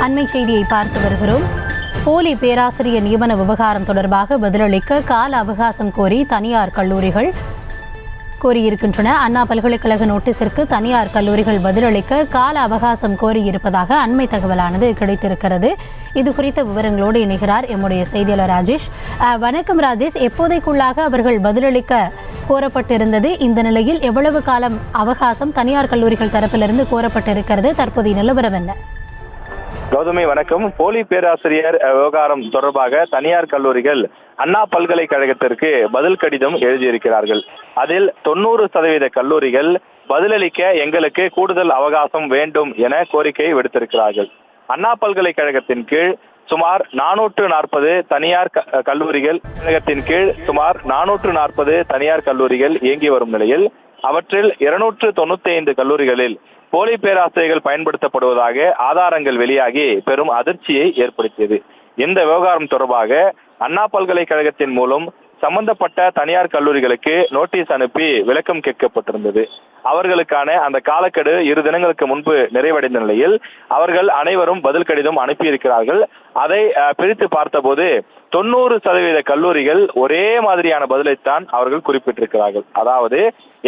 அண்மை செய்தியை பார்த்து வருகிறோம். போலி பேராசிரியர் நியமன விவகாரம் தொடர்பாக பதிலளிக்க கால அவகாசம் கோரி தனியார் கல்லூரிகள் கோரியிருக்கின்றன. அண்ணா பல்கலைக்கழக நோட்டீஸிற்கு தனியார் கல்லூரிகள் பதிலளிக்க கால அவகாசம் கோரியிருப்பதாக அண்மை தகவலானது கிடைத்திருக்கிறது. இது குறித்த விவரங்களோடு இணைகிறார் எம்முடைய செய்தியாளர் ராஜேஷ். வணக்கம் ராஜேஷ், எப்போதைக்குள்ளாக அவர்கள் பதிலளிக்க கோரப்பட்டிருந்தது? இந்த நிலையில் எவ்வளவு காலம் அவகாசம் தனியார் கல்லூரிகள் தரப்பிலிருந்து கோரப்பட்டிருக்கிறது? தற்போதைய நிலவரம் என்ன? கௌதமி வணக்கம். போலி பேராசிரியர் விவகாரம் தொடர்பாக தனியார் கல்லூரிகள் அண்ணா பல்கலைக்கழகத்திற்கு பதில் கடிதம் எழுதியிருக்கிறார்கள். அதில் 90% கல்லூரிகள் பதிலளிக்க எங்களுக்கு கூடுதல் அவகாசம் வேண்டும் என கோரிக்கை விடுத்திருக்கிறார்கள். அண்ணா பல்கலைக்கழகத்தின் கீழ் சுமார் 440 தனியார் கல்லூரிகள் சுமார் 440 தனியார் கல்லூரிகள் இயங்கி வரும் நிலையில் அவற்றில் 295 கல்லூரிகளில் போலி பேராசிரியர்கள் பயன்படுத்தப்படுவதாக ஆதாரங்கள் வெளியாகி பெரும் அதிர்ச்சியை ஏற்படுத்தியது. இந்த விவகாரம் தொடர்பாக அண்ணா பல்கலைக்கழகத்தின் மூலம் சம்பந்தப்பட்ட தனியார் கல்லூரிகளுக்கு நோட்டீஸ் அனுப்பி விளக்கம் கேட்கப்பட்டிருந்தது. அவர்களுக்கான அந்த காலக்கெடு 2 தினங்களுக்கு முன்பு நிறைவடைந்த நிலையில் அவர்கள் அனைவரும் பதில் கடிதம் அனுப்பியிருக்கிறார்கள். அதை பிரித்து பார்த்தபோது 90% கல்லூரிகள் ஒரே மாதிரியான பதிலைத்தான் அவர்கள் குறிப்பிட்டிருக்கிறார்கள். அதாவது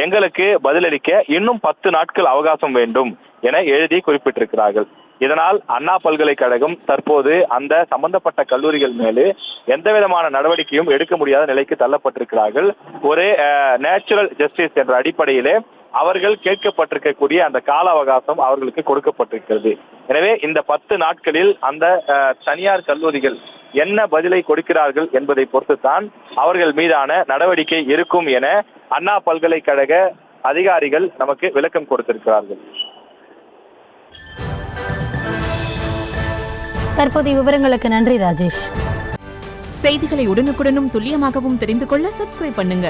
எங்களுக்கு பதிலளிக்க இன்னும் 10 நாட்கள் அவகாசம் வேண்டும் என எழுதி குறிப்பிட்டிருக்கிறார்கள். இதனால் அண்ணா பல்கலைக்கழகம் தற்போது அந்த சம்பந்தப்பட்ட கல்லூரிகள் மேலே எந்த விதமான நடவடிக்கையும் எடுக்க முடியாத நிலைக்கு தள்ளப்பட்டிருக்கிறார்கள். ஒரு நேச்சுரல் ஜஸ்டிஸ் என்ற அடிப்படையிலே அவர்கள் கேட்கப்பட்டிருக்கக்கூடிய அந்த கால அவகாசம் அவர்களுக்கு கொடுக்கப்பட்டிருக்கிறது. எனவே இந்த 10 நாட்களில் அந்த தனியார் கல்லூரிகள் என்ன பதிலை கொடுக்கிறார்கள் என்பதை பொறுத்துத்தான் அவர்கள் மீதான நடவடிக்கை இருக்கும் என அண்ணா பல்கலைக்கழக அதிகாரிகள் நமக்கு விளக்கம் கொடுத்திருக்கிறார்கள். தற்போதைய விவரங்களுக்கு நன்றி ராஜேஷ். செய்திகளை உடனுக்குடனும் துல்லியமாகவும் தெரிந்து கொள்ள சப்ஸ்கிரைப் பண்ணுங்க.